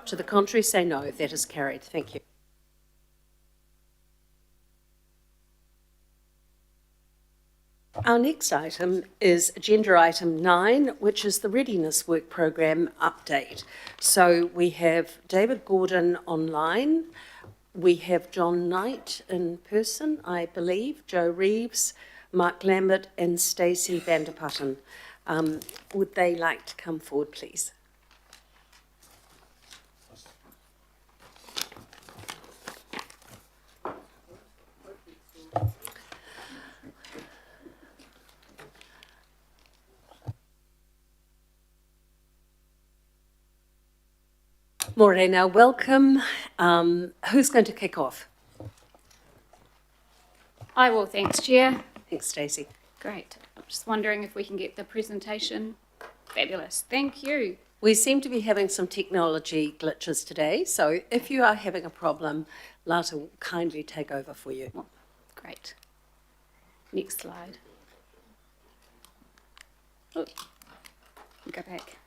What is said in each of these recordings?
To the contrary, say no. That is carried. Thank you. Our next item is agenda item 9, which is the Readiness Work Programme update. So we have David Gordon online. We have John Knight in person, I believe, Joe Reeves, Mark Lambert and Stacey Vanderputten. Would they like to come forward, please? Morena, welcome. Who's going to kick off? I will, thanks, Chair. Thanks, Stacey. Great. I'm just wondering if we can get the presentation. Fabulous. Thank you. We seem to be having some technology glitches today, so if you are having a problem, Lata will kindly take over for you. Oh, great. Next slide. Oh, go back.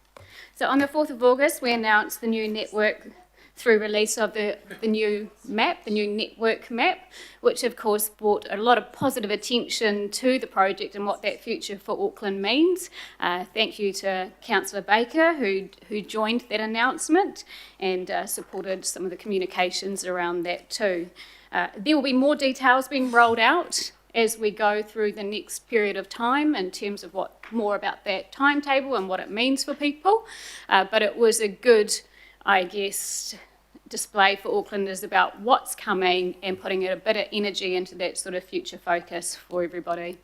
So on the 4th of August, we announced the new network through release of the new map, the new network map, which of course brought a lot of positive attention to the project and what that future for Auckland means. Thank you to Councillor Baker who joined that announcement and supported some of the communications around that too. There will be more details being rolled out as we go through the next period of time in terms of what more about that timetable and what it means for people. But it was a good, I guess, display for Aucklanders about what's coming and putting a bit of energy into that sort of future focus for everybody.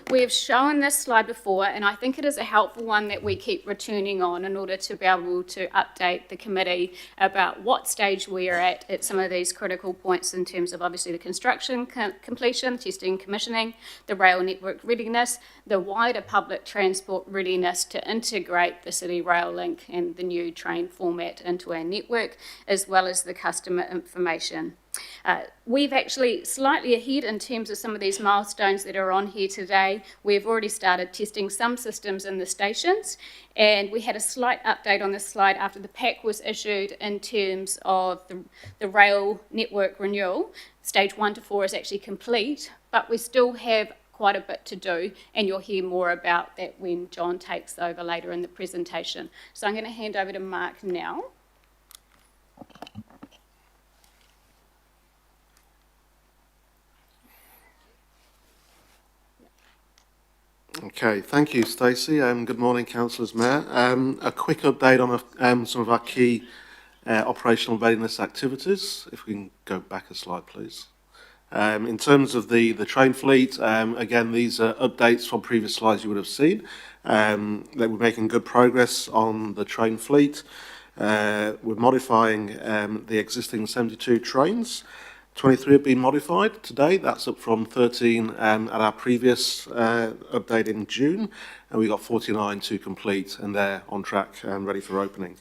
We have shown this slide before, and I think it is a helpful one that we keep returning on in order to be able to update the committee about what stage we are at some of these critical points in terms of obviously the construction completion, testing, commissioning, the rail network readiness, the wider public transport readiness to integrate the City Rail Link and the new train format into our network, as well as the customer information. We've actually slightly ahead in terms of some of these milestones that are on here today. We've already started testing some systems in the stations, and we had a slight update on this slide after the pack was issued in terms of the rail network renewal. Stage 1 to 4 is actually complete, but we still have quite a bit to do, and you'll hear more about that when John takes over later in the presentation. So I'm going to hand over to Mark now. Okay, thank you, Stacey. Good morning, Councillors, Mayor. A quick update on some of our key operational readiness activities. If we can go back a slide, please. In terms of the train fleet, again, these are updates from previous slides you would have seen. That we're making good progress on the train fleet. We're modifying the existing 72 trains. 23 have been modified today. That's up from 13 at our previous update in June, and we've got 49 to complete, and they're on track and ready for opening.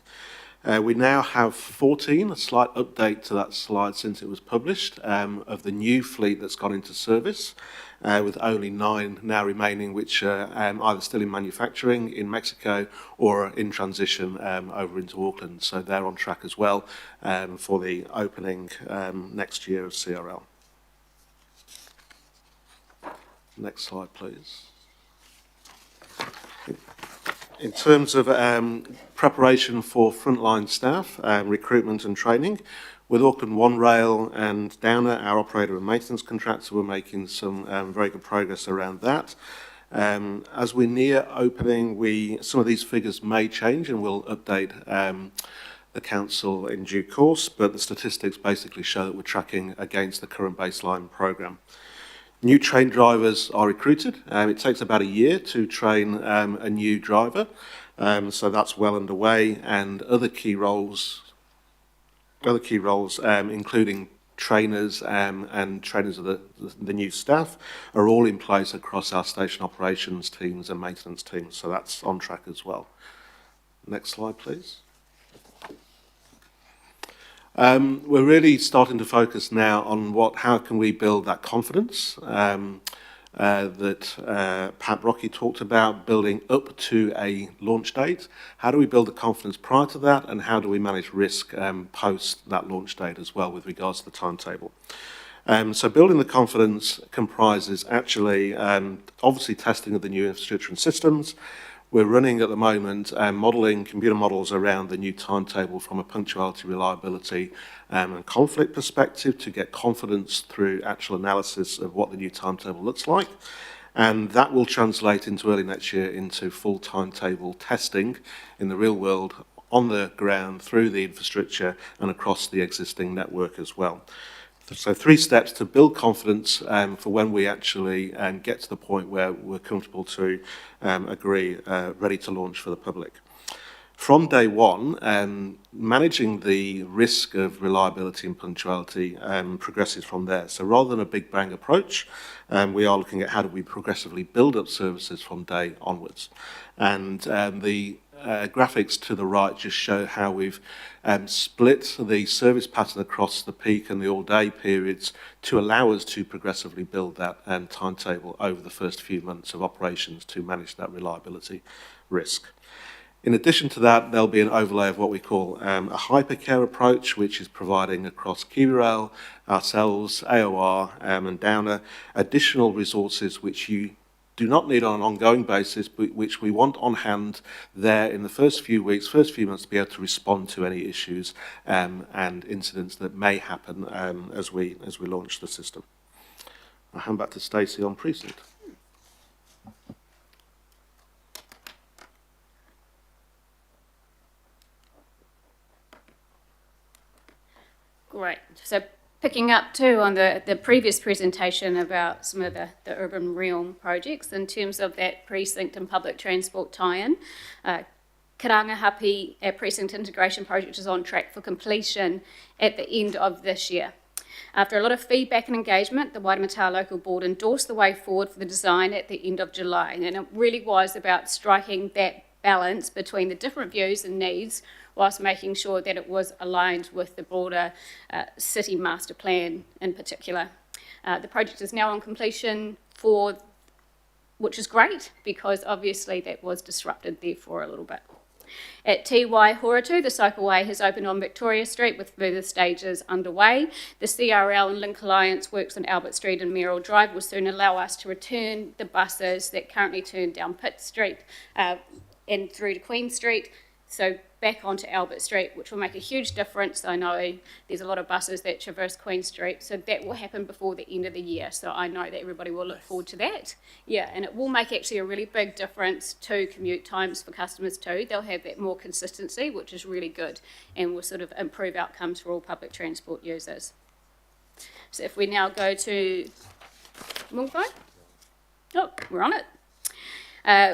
We now have 14, a slight update to that slide since it was published, of the new fleet that's gone into service, with only 9 now remaining, which are either still in manufacturing in Mexico or in transition over into Auckland. So they're on track as well for the opening next year of CRL. Next slide, please. In terms of preparation for frontline staff, recruitment and training, with Auckland One Rail and Downer, our operator and maintenance contractor, we're making some very good progress around that. As we near opening, some of these figures may change, and we'll update the council in due course, but the statistics basically show that we're tracking against the current baseline programme. New train drivers are recruited. It takes about a year to train a new driver, so that's well underway, and other key roles, including trainers and trainers of the new staff, are all in place across our station operations teams and maintenance teams, so that's on track as well. Next slide, please. We're really starting to focus now on how can we build that confidence that Pat Rocky talked about, building up to a launch date. How do we build the confidence prior to that, and how do we manage risk post that launch date as well with regards to the timetable? So building the confidence comprises actually obviously testing of the new infrastructure and systems. We're running at the moment modelling computer models around the new timetable from a punctuality, reliability and conflict perspective to get confidence through actual analysis of what the new timetable looks like. And that will translate into early next year into full timetable testing in the real world, on the ground, through the infrastructure and across the existing network as well. So 3 steps to build confidence for when we actually get to the point where we're comfortable to agree, ready to launch for the public. From day one, managing the risk of reliability and punctuality progresses from there. So rather than a big bang approach, we are looking at how do we progressively build up services from day onwards. And the graphics to the right just show how we've split the service pattern across the peak and the all-day periods to allow us to progressively build that timetable over the first few months of operations to manage that reliability risk. In addition to that, there'll be an overlay of what we call a hypercare approach, which is providing across KiwiRail, ourselves, AOR and Downer, additional resources which you do not need on an ongoing basis, but which we want on hand there in the first few weeks, first few months to be able to respond to any issues and incidents that may happen as we launch the system. I'll hand back to Stacey on precinct. Great. So picking up too on the previous presentation about some of the urban realm projects in terms of that precinct and public transport tie-in, Karangahape, our precinct integration project, is on track for completion at the end of this year. After a lot of feedback and engagement, the Waitemata Local Board endorsed the way forward for the design at the end of July, and it really was about striking that balance between the different views and needs whilst making sure that it was aligned with the broader city master plan in particular. The project is now on completion which is great because obviously that was disrupted there for a little bit. At Te Waihoratu, the cycleway has opened on Victoria Street with further stages underway. The CRL and Link Alliance works on Albert Street and Merrill Drive will soon allow us to return the buses that currently turn down Pitt Street and through to Queen Street, so back onto Albert Street, which will make a huge difference. I know there's a lot of buses that traverse Queen Street, so that will happen before the end of the year, so I know that everybody will look forward to that. Yeah, and it will make actually a really big difference to commute times for customers too. They'll have that more consistency, which is really good, and will sort of improve outcomes for all public transport users. So if we now go to Mungwai, oh, we're on it.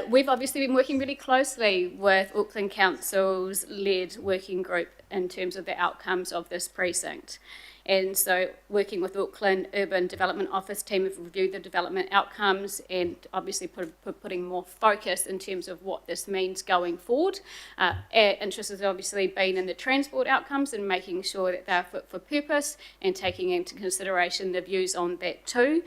We've obviously been working really closely with Auckland Council's led working group in terms of the outcomes of this precinct. And so working with Auckland Urban Development Office team have reviewed the development outcomes and obviously putting more focus in terms of what this means going forward. Our interest has obviously been in the transport outcomes and making sure that they're fit for purpose and taking into consideration the views on that too.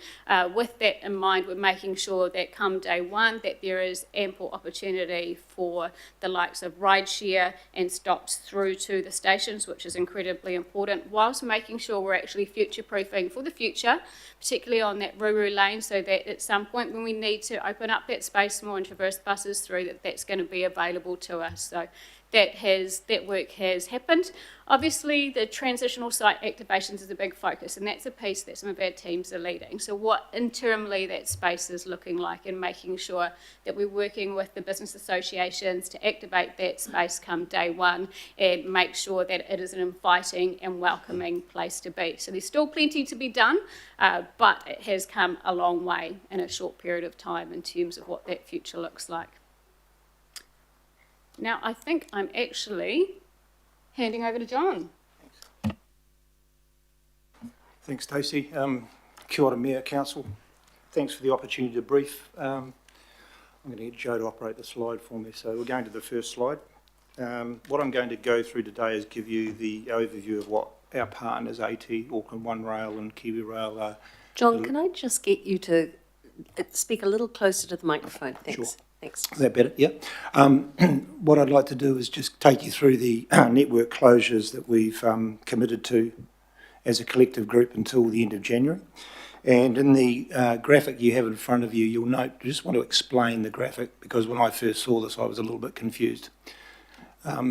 With that in mind, we're making sure that come day one that there is ample opportunity for the likes of rideshare and stops through to the stations, which is incredibly important, whilst making sure we're actually future-proofing for the future, particularly on that Ruru lane, so that at some point when we need to open up that space more and traverse buses through, that's going to be available to us. So that work has happened. Obviously, the transitional site activations is a big focus, and that's a piece that some of our teams are leading. So what internally that space is looking like and making sure that we're working with the business associations to activate that space come day one and make sure that it is an inviting and welcoming place to be. So there's still plenty to be done, but it has come a long way in a short period of time in terms of what that future looks like. Now, I think I'm actually handing over to John. Thanks, Stacey. Kia ora, Mayor, Council. Thanks for the opportunity to brief. I'm going to get Joe to operate the slide for me. So we're going to the first slide. What I'm going to go through today is give you the overview of what our partners, AT, Auckland One Rail and KiwiRail are. John, can I just get you to speak a little closer to the microphone, thanks. Sure. Thanks. Is that better? Yeah. What I'd like to do is just take you through the network closures that we've committed to as a collective group until the end of January. And in the graphic you have in front of you, you'll note, I just want to explain the graphic because when I first saw this, I was a little bit confused.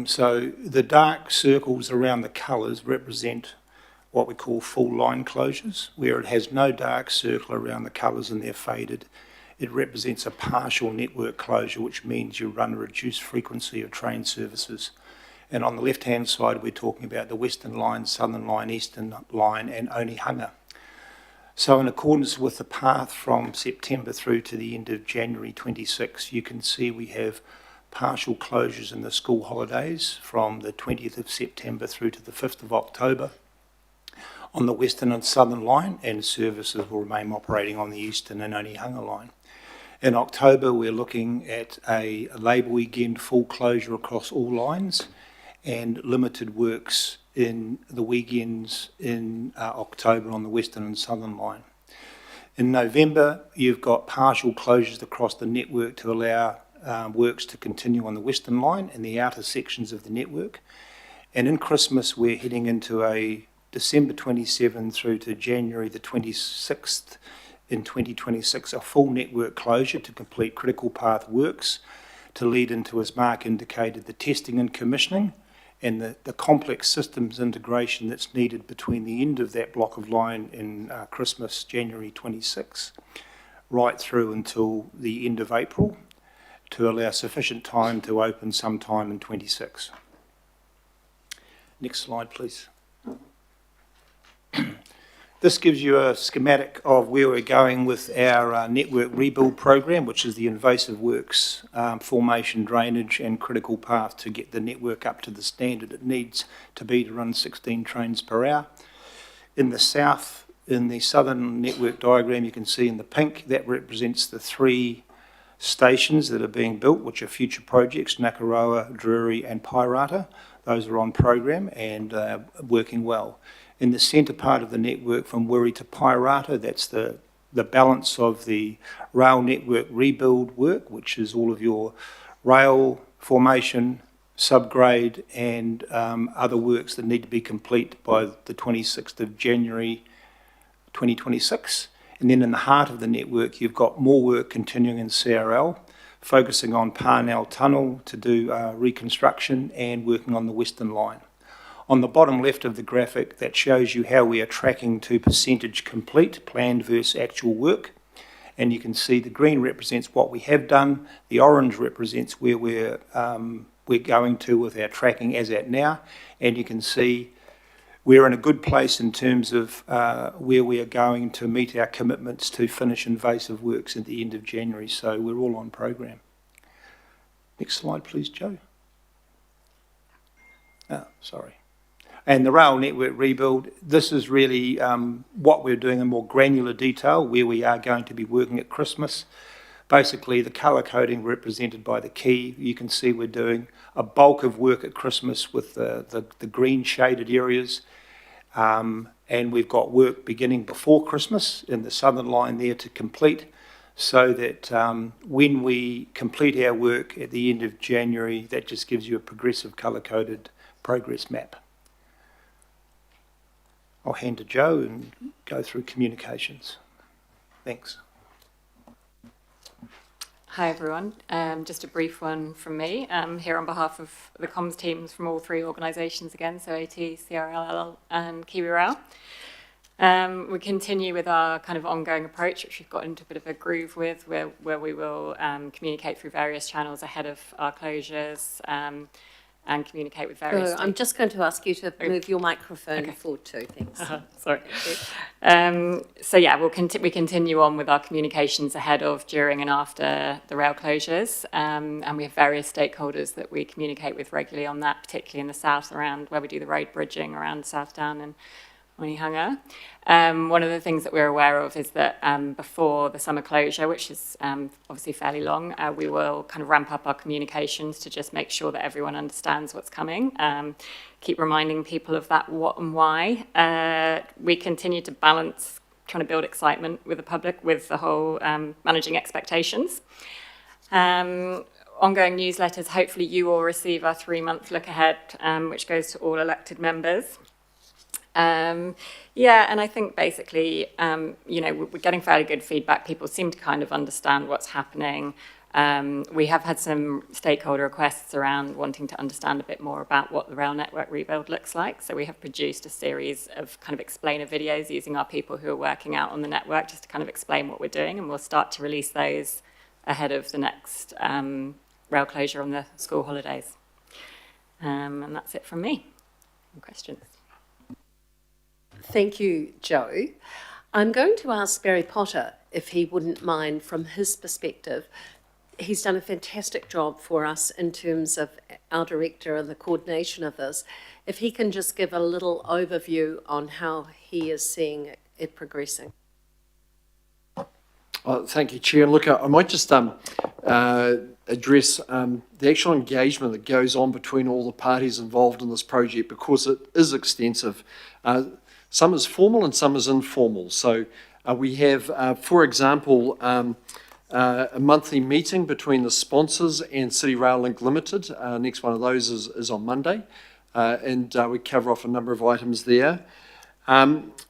So the dark circles around the colours represent what we call full line closures, where it has no dark circle around the colours and they're faded. It represents a partial network closure, which means you run a reduced frequency of train services. And on the left-hand side, we're talking about the Western Line, Southern Line, Eastern Line, and Onehunga. So in accordance with the path from September through to the end of January 26, you can see we have partial closures in the school holidays from the 20th of September through to the 5th of October on the Western and Southern Line, and services will remain operating on the Eastern and Onehunga Line. In October, we're looking at a Labour weekend full closure across all lines and limited works in the weekends in October on the Western and Southern Line. In November, you've got partial closures across the network to allow works to continue on the Western Line and the outer sections of the network. And in Christmas, we're heading into a December 27 through to January the 26th in 2026, a full network closure to complete critical path works to lead into, as Mark indicated, the testing and commissioning and the complex systems integration that's needed between the end of that block of line in Christmas, January 26, right through until the end of April to allow sufficient time to open sometime in 26. Next slide, please. This gives you a schematic of where we're going with our network rebuild program, which is the invasive works, formation, drainage and critical path to get the network up to the standard it needs to be to run 16 trains per hour. In the south, in the southern network diagram, you can see in the pink, that represents the 3 stations that are being built, which are future projects, Nakaroa, Drury and Pairata. Those are on program and working well. In the centre part of the network from Wiri to Pairata, that's the balance of the rail network rebuild work, which is all of your rail formation, subgrade and other works that need to be complete by the 26th of January 2026. And then in the heart of the network, you've got more work continuing in CRL, focusing on Parnell Tunnel to do reconstruction and working on the Western Line. On the bottom left of the graphic, that shows you how we are tracking to percentage complete, planned versus actual work. And you can see the green represents what we have done, the orange represents where we're going to with our tracking as at now, and you can see we're in a good place in terms of where we are going to meet our commitments to finish invasive works at the end of January, so we're all on program. Next slide, please, Joe. Oh, sorry. And the rail network rebuild, this is really what we're doing in more granular detail, where we are going to be working at Christmas. Basically, the colour coding represented by the key, you can see we're doing a bulk of work at Christmas with the green shaded areas. And we've got work beginning before Christmas in the southern line there to complete, so that when we complete our work at the end of January, that just gives you a progressive colour-coded progress map. I'll hand to Joe and go through communications. Thanks. Hi everyone, just a brief one from me. Here on behalf of the comms teams from all 3 organisations again, so AT, CRLL and Kiwi Rail. We continue with our kind of ongoing approach, which we've got into a bit of a groove with, where we will communicate through various channels ahead of our closures and communicate with various... I'm just going to ask you to move your microphone forward too, thanks. Sorry. So yeah, we continue on with our communications ahead of, during and after the rail closures, and we have various stakeholders that we communicate with regularly on that, particularly in the south around where we do the road bridging around Southdown and Onehunga. One of the things that we're aware of is that before the summer closure, which is obviously fairly long, we will kind of ramp up our communications to just make sure that everyone understands what's coming. Keep reminding people of that what and why. We continue to balance trying to build excitement with the public with the whole managing expectations. Ongoing newsletters, hopefully you all receive our 3-month look ahead, which goes to all elected members. Yeah, and I think basically, we're getting fairly good feedback. People seem to kind of understand what's happening. We have had some stakeholder requests around wanting to understand a bit more about what the rail network rebuild looks like. So we have produced a series of kind of explainer videos using our people who are working out on the network just to kind of explain what we're doing, and we'll start to release those ahead of the next rail closure on the school holidays. And that's it from me. Any questions? Thank you, Joe. I'm going to ask Barry Potter if he wouldn't mind, from his perspective. He's done a fantastic job for us in terms of our director and the coordination of this. If he can just give a little overview on how he is seeing it progressing. Thank you, Chair. Look, I might just address the actual engagement that goes on between all the parties involved in this project, because it is extensive. Some is formal and some is informal. So we have, for example, a monthly meeting between the sponsors and City Rail Link Limited. Next one of those is on Monday, and we cover off a number of items there.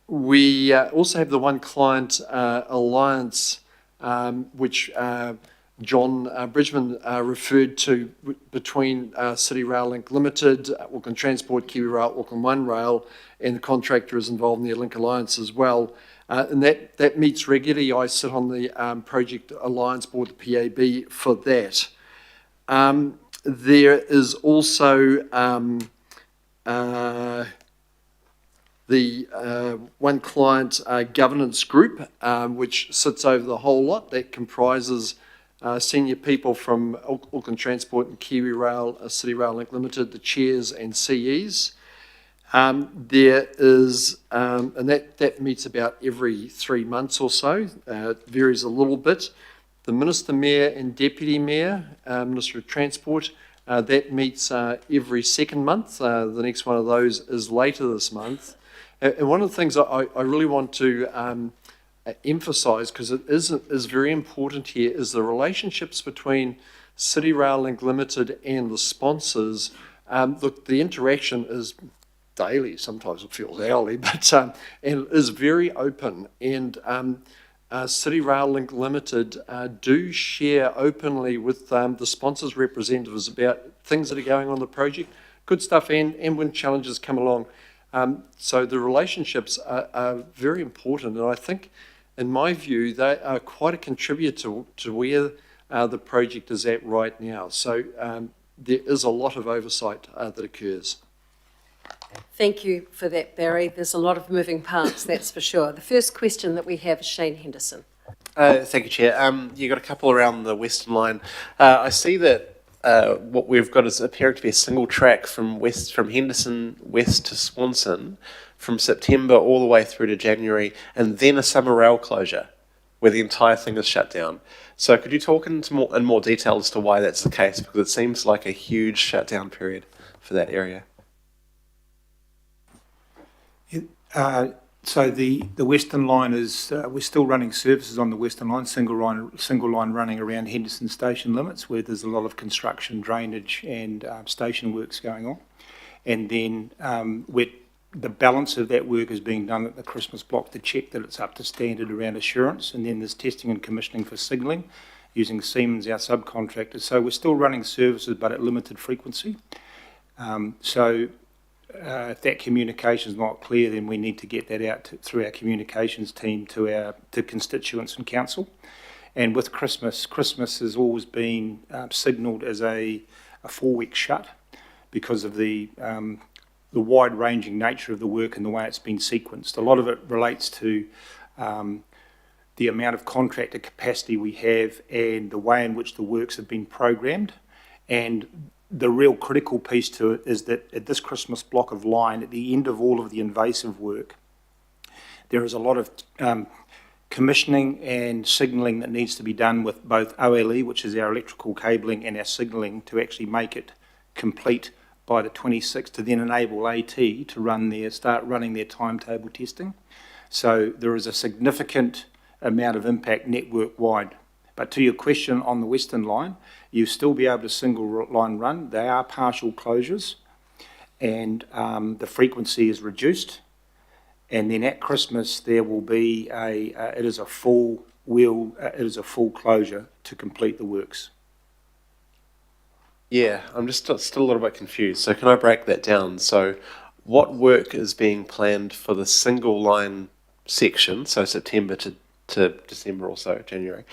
We also have the One Client Alliance, which John Bridgman referred to, between City Rail Link Limited, Auckland Transport, Kiwi Rail, Auckland One Rail, and the contractor is involved in the Link Alliance as well. And that meets regularly. I sit on the Project Alliance Board, the PAB, for that. There is also the One Client Governance Group, which sits over the whole lot. That comprises senior people from Auckland Transport and Kiwi Rail, City Rail Link Limited, the chairs and CEs. There is, and that meets about every 3 months or so. It varies a little bit. The Minister, Mayor and Deputy Mayor, Minister of Transport, that meets every 2nd month. The next one of those is later this month. And one of the things I really want to emphasise, because it is very important here, is the relationships between City Rail Link Limited and the sponsors. Look, the interaction is daily, sometimes it feels hourly, but and it is very open. And City Rail Link Limited do share openly with the sponsors' representatives about things that are going on in the project, good stuff, and when challenges come along. So the relationships are very important, and I think, in my view, they are quite a contributor to where the project is at right now. So there is a lot of oversight that occurs. Thank you for that, Barry. There's a lot of moving parts, that's for sure. The first question that we have is Shane Henderson. Thank you, Chair. You got a couple around the Western Line. I see that what we've got is appearing to be a single track from Henderson west to Swanson, from September all the way through to January, and then a summer rail closure where the entire thing is shut down. So could you talk in more detail as to why that's the case? Because it seems like a huge shutdown period for that area. So the Western Line is, we're still running services on the Western Line, single line running around Henderson station limits, where there's a lot of construction, drainage and station works going on. And then the balance of that work is being done at the Christmas block to check that it's up to standard around assurance. And then there's testing and commissioning for signalling using Siemens, our subcontractor. So we're still running services, but at limited frequency. If that communication is not clear, then we need to get that out through our communications team to constituents and council. And with Christmas has always been signalled as a 4-week shut because of the wide-ranging nature of the work and the way it's been sequenced. A lot of it relates to the amount of contractor capacity we have and the way in which the works have been programmed. And the real critical piece to it is that at this Christmas block of line, at the end of all of the invasive work, there is a lot of commissioning and signalling that needs to be done with both OLE, which is our electrical cabling, and our signalling to actually make it complete by the 26th to then enable AT to start running their timetable testing. So there is a significant amount of impact network-wide. But to your question on the Western Line, you still be able to single line run. They are partial closures, and the frequency is reduced. And then at Christmas, there will be it is a full closure to complete the works. Yeah, I'm just still a little bit confused. So can I break that down? So what work is being planned for the single line section, so September to December or so, January?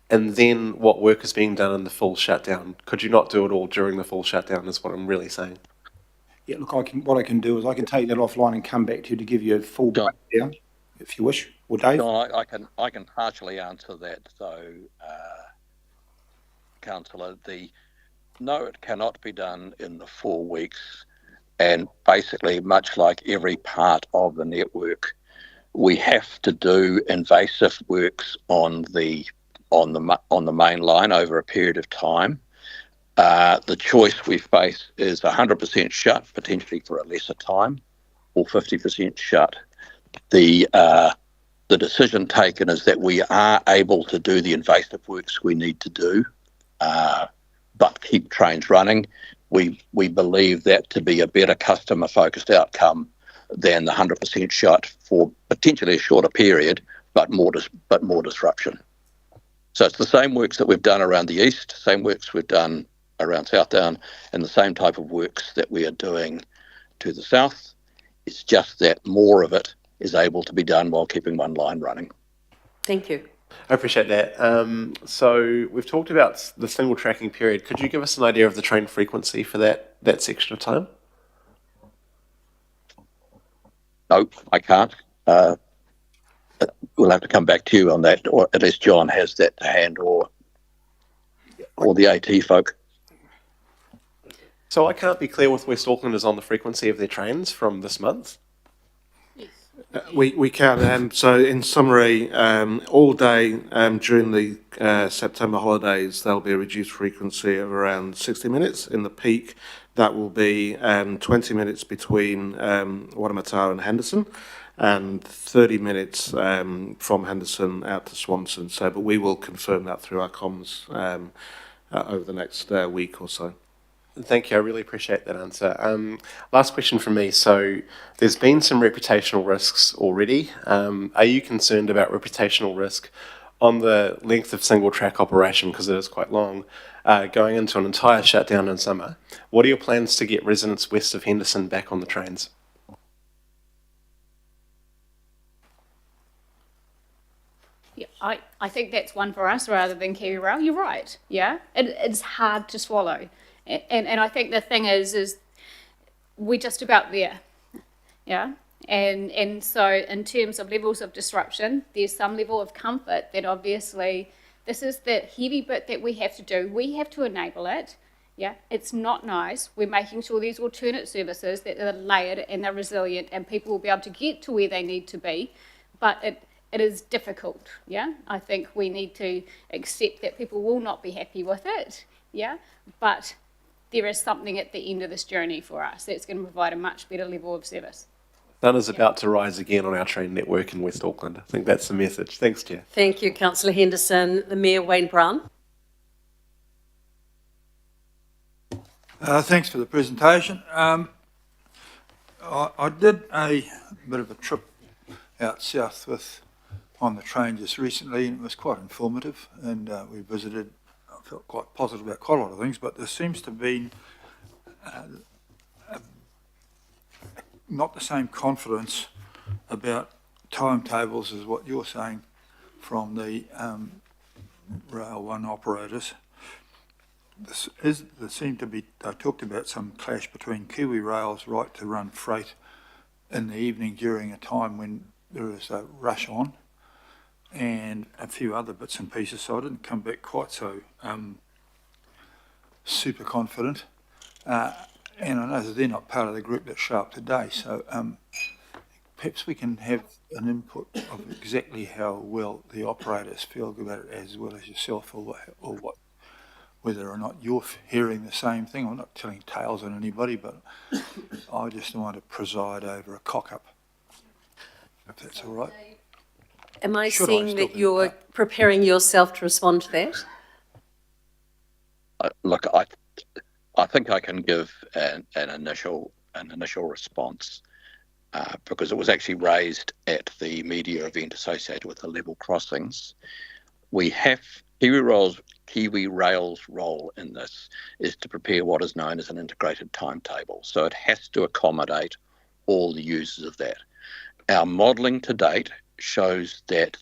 And then what work is being done in the full shutdown? Could you not do it all during the full shutdown is what I'm really saying. Yeah, look, what I can do is I can take that offline and come back to you to give you a full John. breakdown, if you wish. Or Dave? John, I can partially answer that. So, Councillor, no, it cannot be done in the 4 weeks. And basically, much like every part of the network, we have to do invasive works on the main line over a period of time. The choice we face is 100% shut, potentially for a lesser time, or 50% shut. The decision taken is that we are able to do the invasive works we need to do, but keep trains running. We believe that to be a better customer-focused outcome than the 100% shut for potentially a shorter period, but more disruption. So it's the same works that we've done around the east, same works we've done around Southdown, and the same type of works that we are doing to the south. It's just that more of it is able to be done while keeping one line running. Thank you. I appreciate that. So we've talked about the single tracking period. Could you give us an idea of the train frequency for that section of time? No, I can't. We'll have to come back to you on that, or unless John has that to hand, or the AT folk. So I can't be clear with West Aucklanders on the frequency of their trains from this month. We can. So in summary, all day during the September holidays, there'll be a reduced frequency of around 60 minutes. In the peak, that will be 20 minutes between Waitemata and Henderson, and 30 minutes from Henderson out to Swanson. So, but we will confirm that through our comms over the next week or so. Thank you. I really appreciate that answer. Last question from me. So there's been some reputational risks already. Are you concerned about reputational risk on the length of single track operation, because it is quite long, going into an entire shutdown in summer? What are your plans to get residents west of Henderson back on the trains? Yeah, I think that's one for us rather than Kiwi Rail. You're right. Yeah, it's hard to swallow, and I think the thing is we're just about there. Yeah, and so in terms of levels of disruption, there's some level of comfort that obviously this is the heavy bit that we have to do. We have to enable it. Yeah, it's not nice. We're making sure there's alternate services that are layered and they're resilient, and people will be able to get to where they need to be, but it is difficult, yeah? I think we need to accept that people will not be happy with it, yeah? But there is something at the end of this journey for us that's going to provide a much better level of service. Sun is about to rise again on our train network in West Auckland. I think that's the message. Thanks, Chair. Thank you, Councillor Henderson. The Mayor, Wayne Brown. Thanks for the presentation. I did a bit of a trip out south on the train just recently, and it was quite informative, and we visited. I felt quite positive about quite a lot of things, but there seems to be not the same confidence about timetables as what you're saying from the Rail 1 operators. There seemed to be, they talked about some clash between Kiwi Rail's right to run freight in the evening during a time when there is a rush on, and a few other bits and pieces, so I didn't come back quite so super confident. And I know that they're not part of the group that show up today, so perhaps we can have an input of exactly how well the operators feel about it, as well as yourself, or what, whether or not you're hearing the same thing. I'm not telling tales on anybody, but I just want to preside over a cock-up. if that's all right. Am I Should I seeing still that be- you're preparing yourself to respond to that? Look, I think I can give an initial response because it was actually raised at the media event associated with the level crossings. We have Kiwi Rail's role in this is to prepare what is known as an integrated timetable. So it has to accommodate all the users of that. Our modelling to date shows that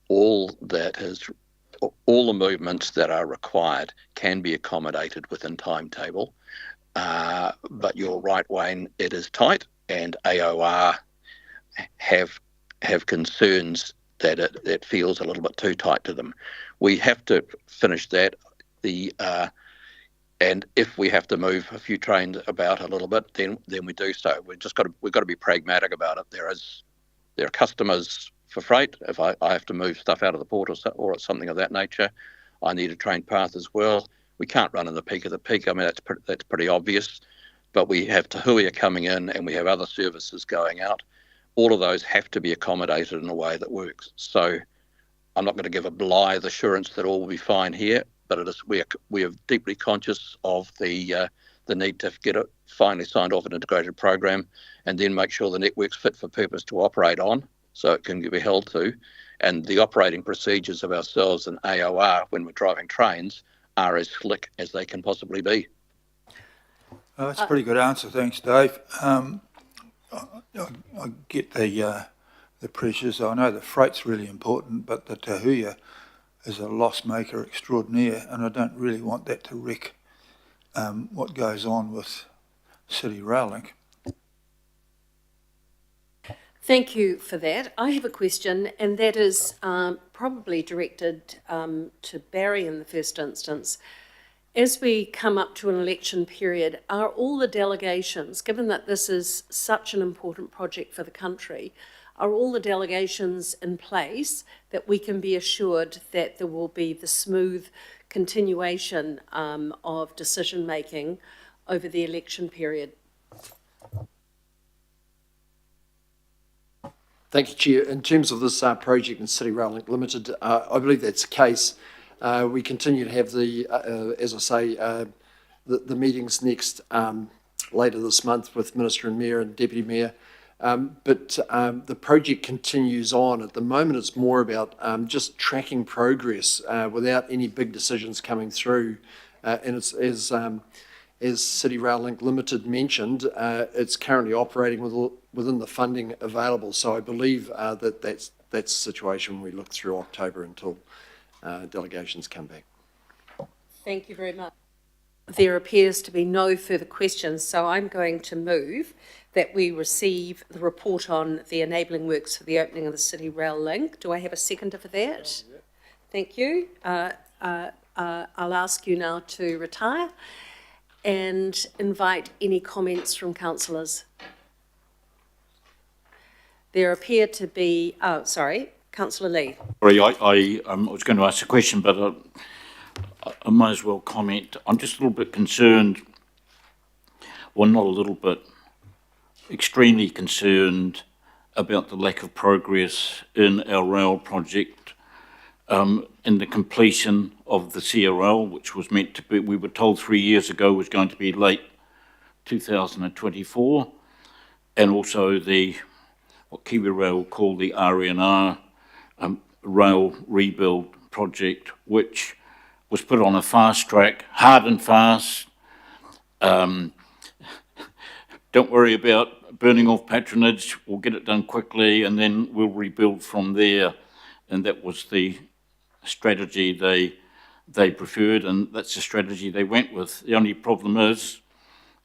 all the movements that are required can be accommodated within timetable. But you're right, Wayne, it is tight, and AOR have concerns that it feels a little bit too tight to them. We have to finish that. And if we have to move a few trains about a little bit, then we do so. We've got to be pragmatic about it. There are customers for freight. If I have to move stuff out of the port or something of that nature, I need a train path as well. We can't run in the peak of the peak. I mean, that's pretty obvious. But we have Tahuia coming in and we have other services going out. All of those have to be accommodated in a way that works. So I'm not going to give a blithe assurance that all will be fine here, but we are deeply conscious of the need to get it finally signed off an integrated program and then make sure the network's fit for purpose to operate on so it can be held to. And the operating procedures of ourselves and AOR when we're driving trains are as slick as they can possibly be. That's a pretty good answer, thanks, Dave. I get the pressures. I know the freight's really important, but the Tahuia is a loss maker extraordinaire, and I don't really want that to wreck what goes on with City Rail Link. Thank you for that. I have a question, and that is probably directed to Barry in the first instance. As we come up to an election period, are all the delegations, given that this is such an important project for the country, are all the delegations in place that we can be assured that there will be the smooth continuation of decision-making over the election period? Thank you, Chair. In terms of this project in City Rail Link Limited, I believe that's the case. We continue to have as I say, the meetings next later this month with Minister and Mayor and Deputy Mayor. But the project continues on. At the moment, it's more about just tracking progress without any big decisions coming through. And it's as City Rail Link Limited mentioned, it's currently operating within the funding available. So I believe that's the situation when we look through October until delegations come back. Thank you very much. There appears to be no further questions, so I'm going to move that we receive the report on the enabling works for the opening of the City Rail Link. Do I have a seconder for that? Yeah. Thank you. I'll ask you now to retire and invite any comments from councillors. There appear to be, Councillor Lee. Sorry, I was going to ask a question, but I might as well comment. I'm just a little bit concerned, well, not a little bit, extremely concerned about the lack of progress in our rail project, in the completion of the CRL, which was meant to be, we were told 3 years ago was going to be late 2024, and also what Kiwi Rail called the R&R rail rebuild project, which was put on a fast track, hard and fast. Don't worry about burning off patronage, we'll get it done quickly and then we'll rebuild from there. And that was the strategy they preferred, and that's the strategy they went with. The only problem is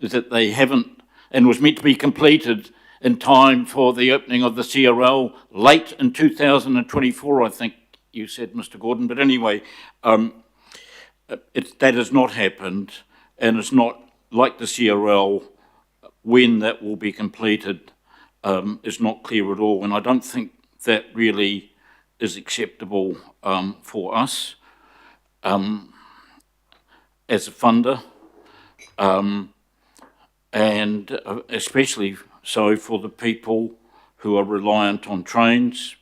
that they haven't, and was meant to be completed in time for the opening of the CRL late in 2024, I think you said, Mr. Gordon. But anyway, that has not happened, and it's not like the CRL. When that will be completed is not clear at all, and I don't think that really is acceptable for us as a funder, and especially so for the people who are reliant on trains.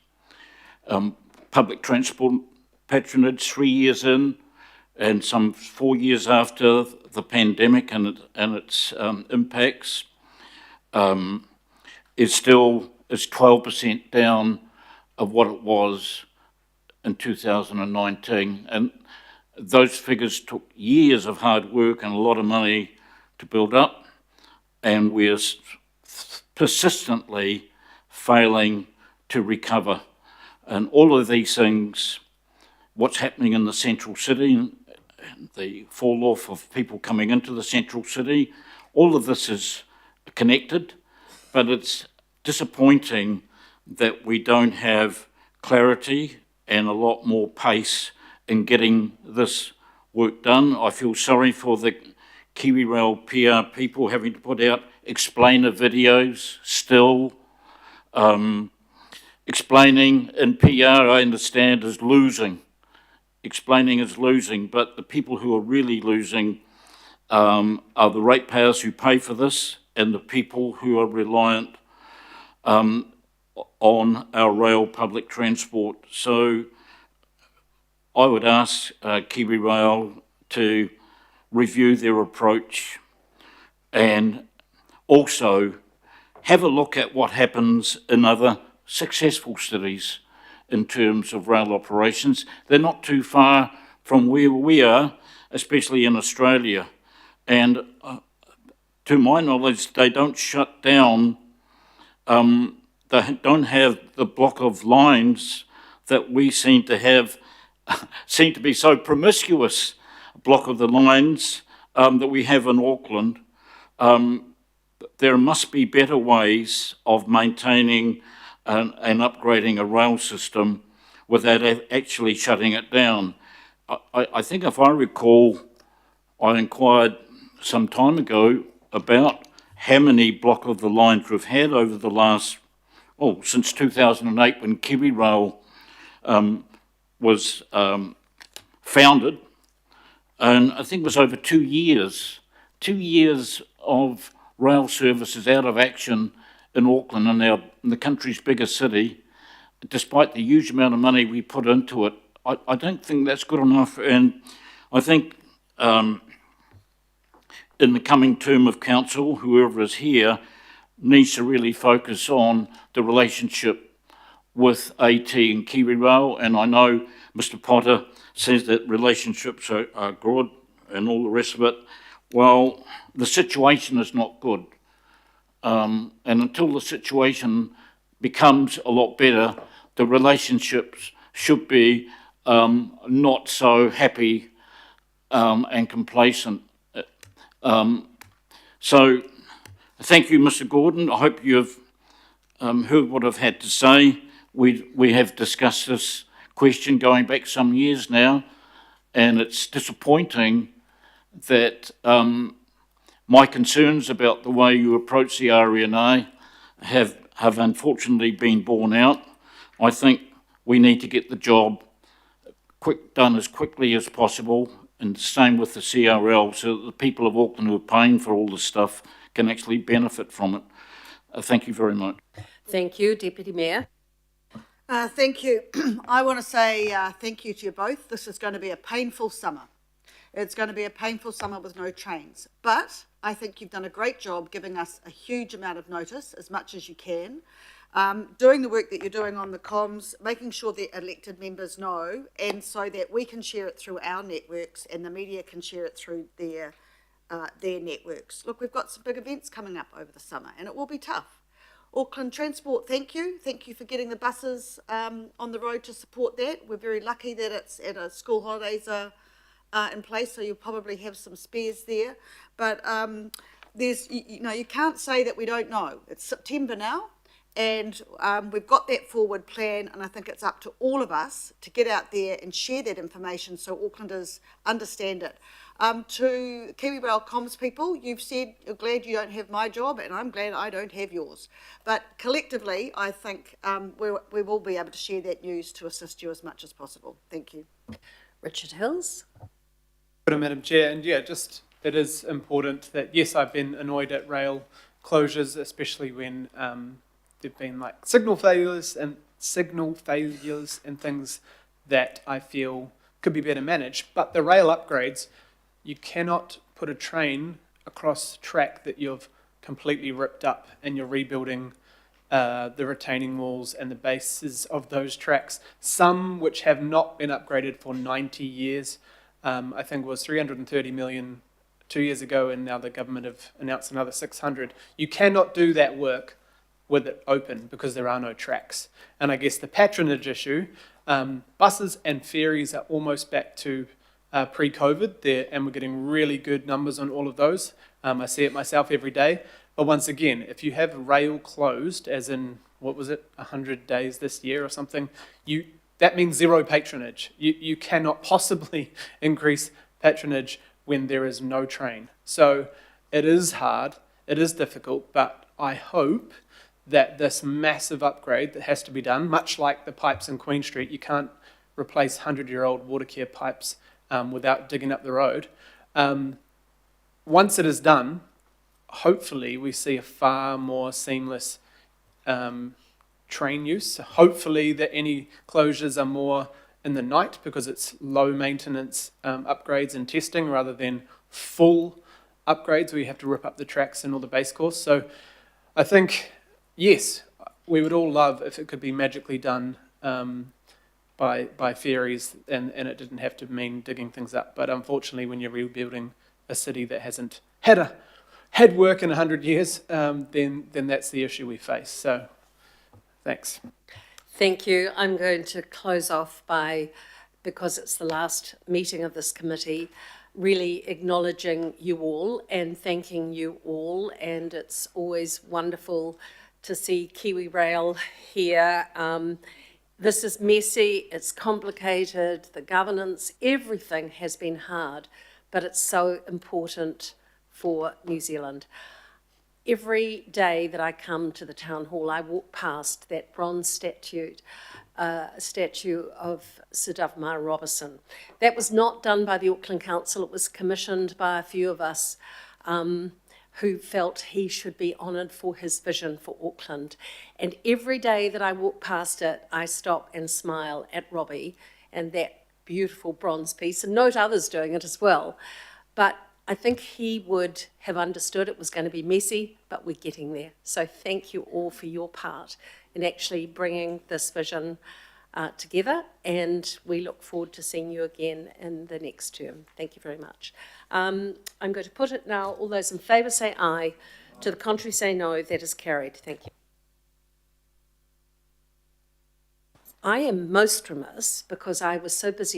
Public transport patronage 3 years in, and some 4 years after the pandemic and its impacts, is 12% down of what it was in 2019. And those figures took years of hard work and a lot of money to build up, and we're persistently failing to recover. And all of these things, what's happening in the central city, the fall off of people coming into the central city, all of this is connected, but it's disappointing that we don't have clarity and a lot more pace in getting this work done. I feel sorry for the KiwiRail PR people having to put out explainer videos still. Explaining in PR, I understand, is losing. Explaining is losing, but the people who are really losing are the ratepayers who pay for this and the people who are reliant on our rail public transport. So I would ask KiwiRail to review their approach and also have a look at what happens in other successful cities in terms of rail operations. They're not too far from where we are, especially in Australia. And to my knowledge, they don't shut down, they don't have the block of lines that we seem to have, seem to be so promiscuous, block of the lines that we have in Auckland. There must be better ways of maintaining and upgrading a rail system without actually shutting it down. I think if I recall, I inquired some time ago about how many block of the lines we've had over the last, since 2008 when KiwiRail was founded, and I think it was over 2 years. 2 years of rail services out of action in Auckland, and the country's biggest city, despite the huge amount of money we put into it. I don't think that's good enough, and I think in the coming term of council, whoever is here needs to really focus on the relationship with AT and KiwiRail, and I know Mr Potter says that relationships are good and all the rest of it. Well, the situation is not good. And until the situation becomes a lot better, the relationships should be not so happy and complacent. So thank you, Mr Gordon. I hope you've heard what I've had to say. We have discussed this question going back some years now, and it's disappointing that my concerns about the way you approach the RNA have unfortunately been borne out. I think we need to get the job done as quickly as possible, and the same with the CRL, so that the people of Auckland who are paying for all this stuff can actually benefit from it. Thank you very much. Thank you, Deputy Mayor. Thank you. I want to say thank you to you both. This is going to be a painful summer. It's going to be a painful summer with no trains, but I think you've done a great job giving us a huge amount of notice, as much as you can, doing the work that you're doing on the comms, making sure that elected members know, and so that we can share it through our networks and the media can share it through their networks. Look, we've got some big events coming up over the summer, and it will be tough. Auckland Transport, thank you. Thank you for getting the buses on the road to support that. We're very lucky that it's at school holidays are in place, so you'll probably have some spares there. But you can't say that we don't know. It's September now, and we've got that forward plan, and I think it's up to all of us to get out there and share that information so Aucklanders understand it. To KiwiRail comms people, you've said you're glad you don't have my job, and I'm glad I don't have yours. But collectively, I think we will be able to share that news to assist you as much as possible. Thank you. Richard Hills. Madam Chair, and it is important that, yes, I've been annoyed at rail closures, especially when there've been like signal failures and things that I feel could be better managed. But the rail upgrades, you cannot put a train across track that you've completely ripped up and you're rebuilding the retaining walls and the bases of those tracks, some which have not been upgraded for 90 years. I think it was 330 million 2 years ago, and now the government have announced another 600. You cannot do that work with it open because there are no tracks. And I guess the patronage issue, buses and ferries are almost back to pre-COVID there, and we're getting really good numbers on all of those. I see it myself every day. But once again, if you have rail closed, as in, what was it, 100 days this year or something, that means zero patronage. You cannot possibly increase patronage when there is no train. So it is hard, it is difficult, but I hope that this massive upgrade that has to be done, much like the pipes in Queen Street, you can't replace 100-year-old water care pipes without digging up the road. Once it is done, hopefully we see a far more seamless train use. Hopefully that any closures are more in the night because it's low maintenance upgrades and testing rather than full upgrades where you have to rip up the tracks and all the base course. So I think, yes, we would all love if it could be magically done by ferries and it didn't have to mean digging things up. But unfortunately, when you're rebuilding a city that hasn't had work in 100 years, then that's the issue we face. So thanks. Thank you. I'm going to close off by, because it's the last meeting of this committee, really acknowledging you all and thanking you all. And it's always wonderful to see Kiwi Rail here. This is messy, it's complicated, the governance, everything has been hard, but it's so important for New Zealand. Every day that I come to the town hall, I walk past that bronze statue of Sir Dovemar Robertson. That was not done by the Auckland Council, it was commissioned by a few of us who felt he should be honoured for his vision for Auckland. And every day that I walk past it, I stop and smile at Robbie and that beautiful bronze piece, and note others doing it as well. But I think he would have understood it was going to be messy, but we're getting there. So thank you all for your part in actually bringing this vision together, and we look forward to seeing you again in the next term. Thank you very much. I'm going to put it now. All those in favour say aye. To the contrary say no. That is carried. Thank you. I am most remiss because I was so busy